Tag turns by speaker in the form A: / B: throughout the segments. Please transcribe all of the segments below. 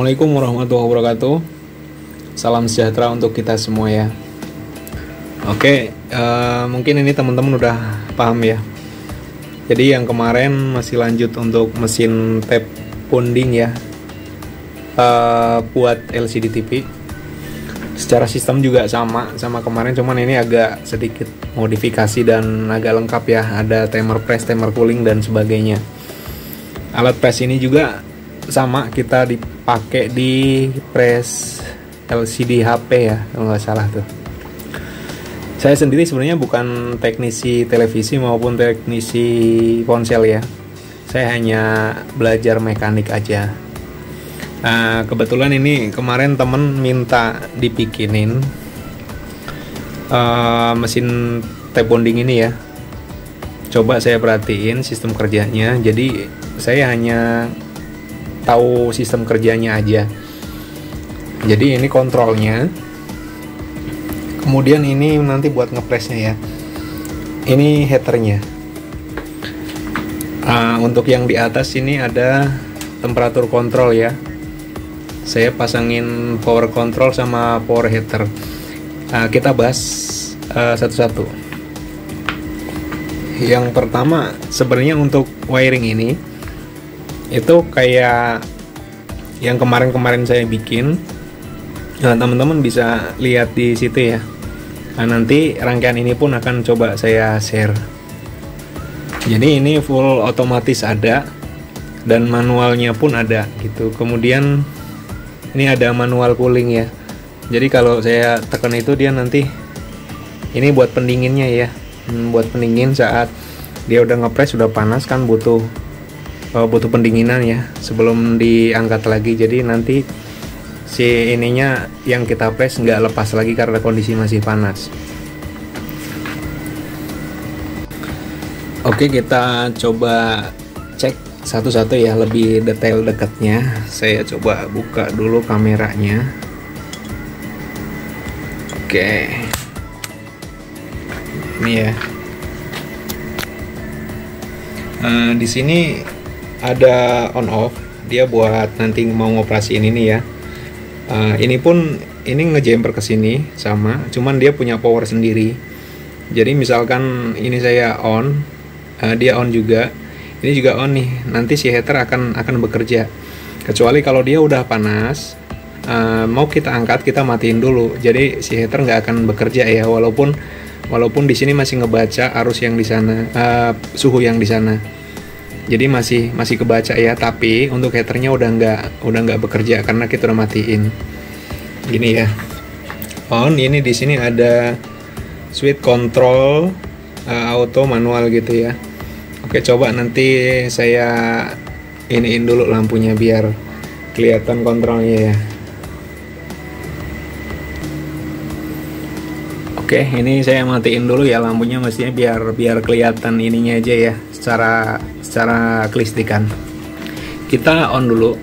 A: Assalamualaikum warahmatullahi wabarakatuh. Salam sejahtera untuk kita semua ya. Oke, mungkin ini teman-teman udah paham ya. Jadi yang kemarin masih lanjut untuk mesin tape bonding ya, buat LCD TV. Secara sistem juga sama kemarin, cuman ini agak sedikit modifikasi dan agak lengkap ya. Ada timer press, timer cooling dan sebagainya. Alat press ini juga sama, kita dipakai di press LCD HP ya kalau nggak salah tuh. Saya sendiri sebenarnya bukan teknisi televisi maupun teknisi ponsel ya. Saya hanya belajar mekanik aja. Nah, kebetulan ini kemarin temen minta dibikinin mesin tape bonding ini ya. Coba saya perhatiin sistem kerjanya. Jadi saya hanya tahu sistem kerjanya aja. Jadi ini kontrolnya, kemudian ini nanti buat ngepresnya ya. Ini heaternya. Untuk yang di atas ini ada temperatur kontrol ya. Saya pasangin power control sama power heater. Kita bahas satu-satu. Yang pertama sebenarnya untuk wiring ini itu kayak yang kemarin saya bikin. Nah, teman-teman bisa lihat di situ ya. Nah, nanti rangkaian ini pun akan coba saya share. Jadi ini full otomatis ada dan manualnya pun ada gitu. Kemudian ini ada manual cooling ya. Jadi kalau saya tekan itu dia nanti ini buat pendinginnya ya. Buat pendingin saat dia udah ngepres, sudah panas kan butuh pendinginan ya sebelum diangkat lagi. Jadi nanti si ininya yang kita press nggak lepas lagi karena kondisi masih panas. Oke, kita coba cek satu-satu ya, lebih detail dekatnya. Saya coba buka dulu kameranya. Oke, ini ya. Di sini ada on off, dia buat nanti mau ngoperasiin ini ya. Ini pun ini ngejumper ke sini sama, cuman dia punya power sendiri. Jadi misalkan ini saya on, dia on juga, ini juga on nih. Nanti si heater akan bekerja. Kecuali kalau dia udah panas, mau kita angkat, kita matiin dulu. Jadi si heater nggak akan bekerja ya, walaupun di sini masih ngebaca arus yang di sana, suhu yang di sana. Jadi masih kebaca ya, tapi untuk heaternya udah nggak bekerja karena kita udah matiin. Gini ya, on. Ini di sini ada switch control auto manual gitu ya. Oke, coba nanti saya iniin dulu lampunya biar kelihatan kontrolnya ya. Oke, ini saya matiin dulu ya lampunya, mestinya biar kelihatan ininya aja ya, secara kelistrikan. Kita on dulu,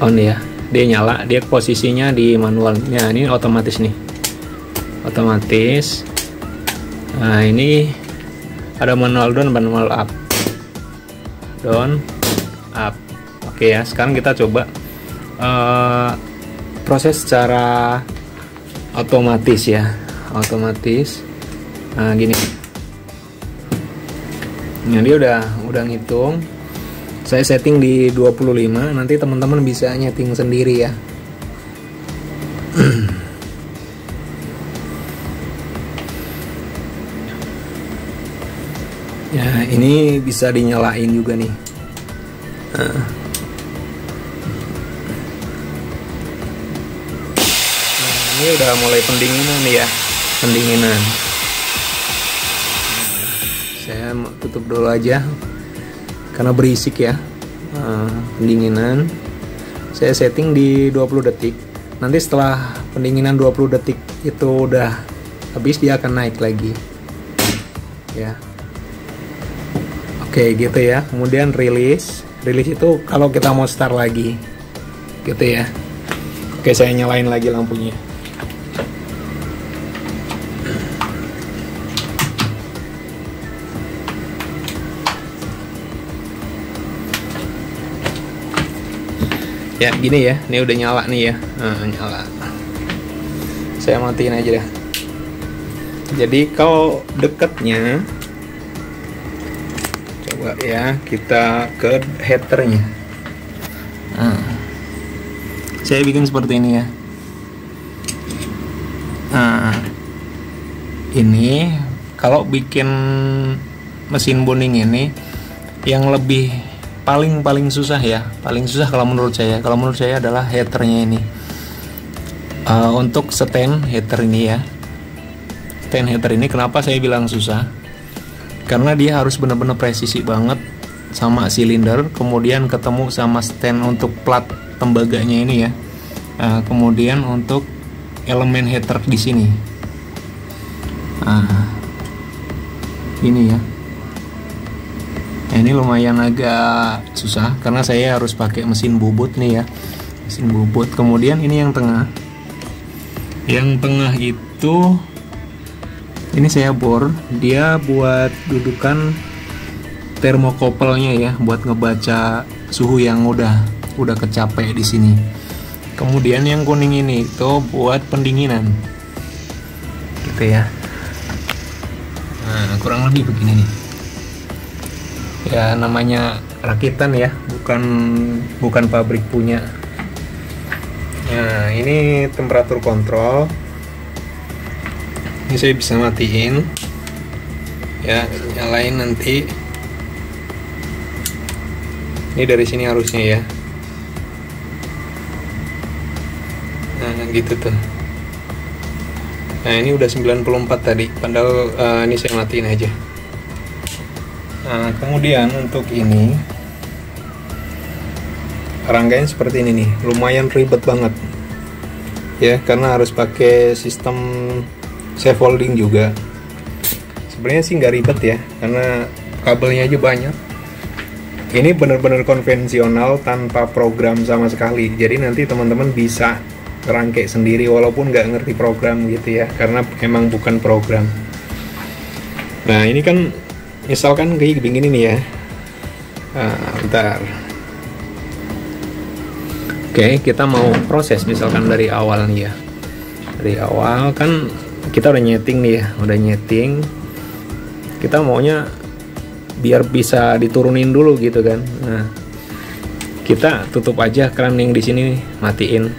A: on ya, dia nyala, dia posisinya di manual. Nah, ini otomatis nih, otomatis. Nah, ini ada manual down, manual up, down, up. Oke ya, sekarang kita coba proses secara otomatis ya, otomatis. Nah, gini. Nah, dia udah ngitung. Saya setting di 25, nanti teman-teman bisa nyeting sendiri ya. Ya, ini bisa dinyalain juga nih. Nah, ini udah mulai pendinginan nih ya, pendinginan. Saya tutup dulu aja karena berisik ya. Pendinginan saya setting di 20 detik. Nanti setelah pendinginan 20 detik itu udah habis, dia akan naik lagi ya. Oke gitu ya. Kemudian release itu kalau kita mau start lagi gitu ya. Oke, saya nyalain lagi lampunya. Ya gini ya, ini udah nyala nih ya. Nah, nyala. Saya matiin aja deh. Jadi kalau dekatnya, coba ya kita ke heaternya. Nah, saya bikin seperti ini ya. Nah, ini kalau bikin mesin bonding ini yang lebih paling susah ya, paling susah kalau menurut saya adalah heaternya ini. Untuk stand heater ini ya, stand heater ini kenapa saya bilang susah, karena dia harus benar-benar presisi banget sama silinder, kemudian ketemu sama stand untuk plat tembaganya ini ya. Kemudian untuk elemen heater di sini, ini ya. Ini lumayan agak susah karena saya harus pakai mesin bubut nih ya, mesin bubut. Kemudian ini yang tengah itu ini saya bor, dia buat dudukan termokopelnya ya, buat ngebaca suhu yang udah kecapek di sini. Kemudian yang kuning ini itu buat pendinginan gitu ya. Nah, kurang lebih begini nih ya, namanya rakitan ya, bukan pabrik punya. Nah, ini temperatur kontrol. Ini saya bisa matiin ya, nyalain nanti. Ini dari sini harusnya ya. Nah gitu tuh. Nah ini udah 94 tadi, padahal ini saya matiin aja. Nah kemudian untuk ini rangkaian seperti ini nih, lumayan ribet banget ya, karena harus pakai sistem scaffolding juga. Sebenarnya sih nggak ribet ya, karena kabelnya aja banyak. Ini bener-bener konvensional tanpa program sama sekali, jadi nanti teman-teman bisa rangkai sendiri walaupun nggak ngerti program gitu ya, karena emang bukan program. Nah ini kan misalkan kayak begini nih ya. Bentar. Oke, kita mau proses misalkan dari awal nih ya. Dari awal kan kita udah nyeting nih ya, udah nyeting. Kita maunya biar bisa diturunin dulu gitu kan. Nah, kita tutup aja keran yang di sini, matiin.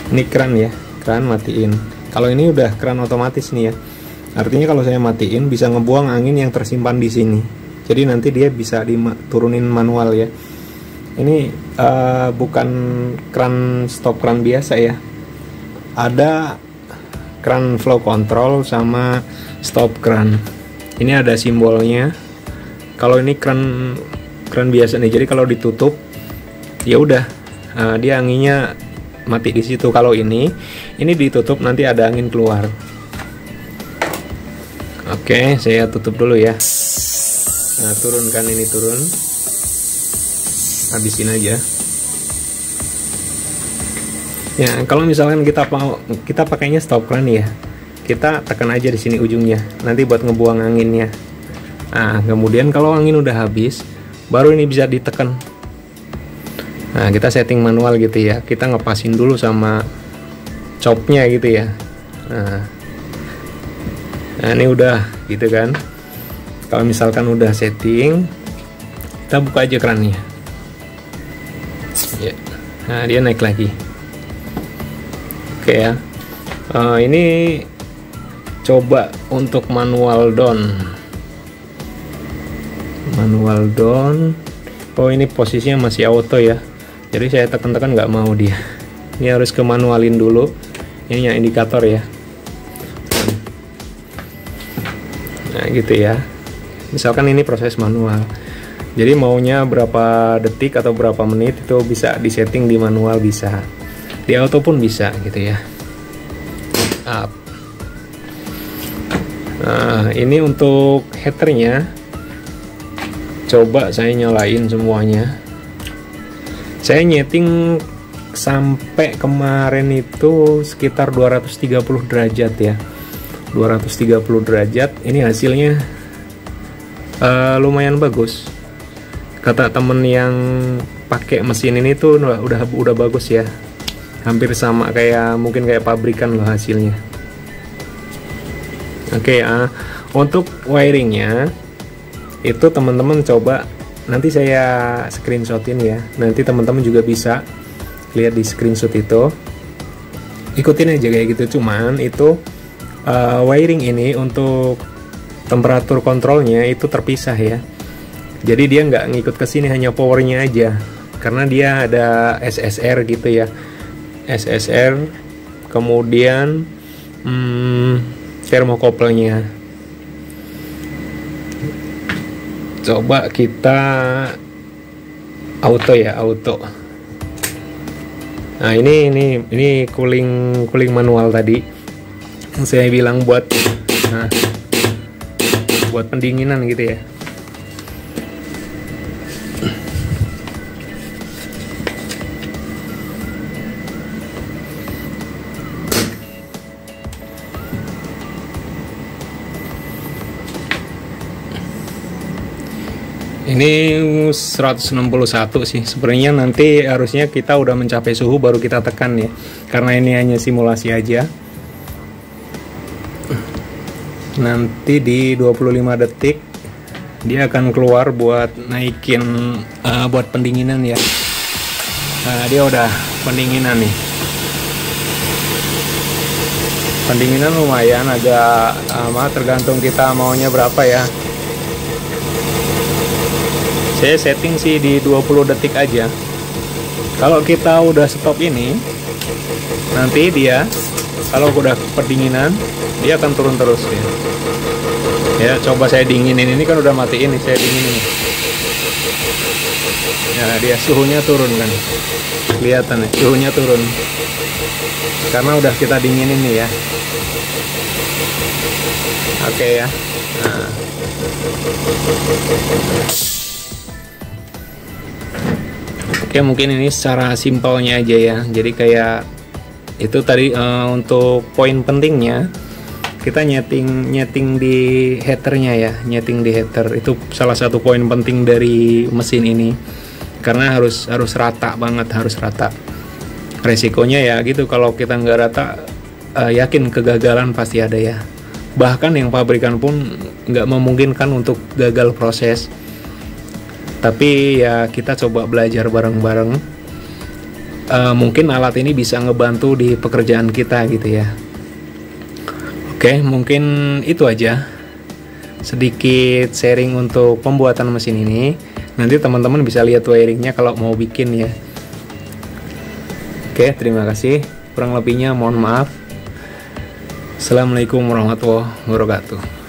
A: Ini keran ya, keran matiin. Kalau ini udah keran otomatis nih ya. Artinya kalau saya matiin bisa ngebuang angin yang tersimpan di sini. Jadi nanti dia bisa diturunin manual ya. Ini bukan keran stop keran biasa ya. Ada keran flow control sama stop keran. Ini ada simbolnya. Kalau ini keran biasa nih. Jadi kalau ditutup ya udah dia anginnya mati di situ. Kalau ini ditutup nanti ada angin keluar. Oke, saya tutup dulu ya. Nah, turunkan ini, turun. Habisin aja. Ya, kalau misalkan kita pakainya stop keran ya. Kita tekan aja di sini ujungnya. Nanti buat ngebuang anginnya. Nah, kemudian kalau angin udah habis, baru ini bisa ditekan. Nah, kita setting manual gitu ya. Kita ngepasin dulu sama chopnya gitu ya. Nah ini udah gitu kan. Kalau misalkan udah setting, kita buka aja kerannya ya. Nah dia naik lagi. Oke ya. Ini coba untuk manual down. Manual down. Oh ini posisinya masih auto ya, jadi saya tekan-tekan nggak mau dia. Ini harus ke manualin dulu. Ini yang indikator ya. Nah gitu ya. Misalkan ini proses manual, jadi maunya berapa detik atau berapa menit itu bisa disetting di manual, bisa di auto pun bisa gitu ya. Up. Nah ini untuk heaternya, coba saya nyalain semuanya. Saya nyeting sampai kemarin itu sekitar 230 derajat ya. 230 derajat. Ini hasilnya lumayan bagus. kata temen yang pakai mesin ini tuh udah bagus ya, hampir sama kayak mungkin kayak pabrikan loh hasilnya. Oke, untuk wiringnya itu teman-teman coba nanti saya screenshotin ya, nanti teman-teman juga bisa lihat di screenshot itu, ikutin aja kayak gitu. Cuman itu wiring ini untuk temperatur kontrolnya itu terpisah ya, jadi dia nggak ngikut ke sini, hanya powernya aja, karena dia ada SSR gitu ya, SSR, kemudian thermocouple-nya. Coba kita auto ya, auto. Nah ini cooling manual tadi yang saya bilang buat buat pendinginan gitu ya. Ini 161 sih sebenarnya, nanti harusnya kita udah mencapai suhu baru kita tekan ya, karena ini hanya simulasi aja. Nanti di 25 detik dia akan keluar buat naikin buat pendinginan ya. Nah, dia udah pendinginan nih. Pendinginan lumayan agak tergantung kita maunya berapa ya. Saya setting sih di 20 detik aja. Kalau kita udah stop ini, nanti dia kalau udah pendinginan dia akan turun terus ya. Ya, coba saya dinginin, ini kan udah matiin nih, saya dinginin. Ya, dia suhunya turun kan. Kelihatan ya, suhunya turun. Karena udah kita dinginin nih ya. Oke ya. Nah. Oke, mungkin ini secara simpelnya aja ya. Jadi kayak itu tadi untuk poin pentingnya kita nyeting di headernya ya, nyeting di header itu salah satu poin penting dari mesin ini, karena harus rata banget, harus rata. Resikonya ya gitu, kalau kita nggak rata yakin kegagalan pasti ada ya. Bahkan yang pabrikan pun nggak memungkinkan untuk gagal proses. Tapi ya kita coba belajar bareng-bareng. Mungkin alat ini bisa ngebantu di pekerjaan kita gitu ya. Oke, mungkin itu aja sedikit sharing untuk pembuatan mesin ini. Nanti teman-teman bisa lihat wiringnya kalau mau bikin ya. Oke, terima kasih. Kurang lebihnya mohon maaf. Assalamualaikum warahmatullahi wabarakatuh.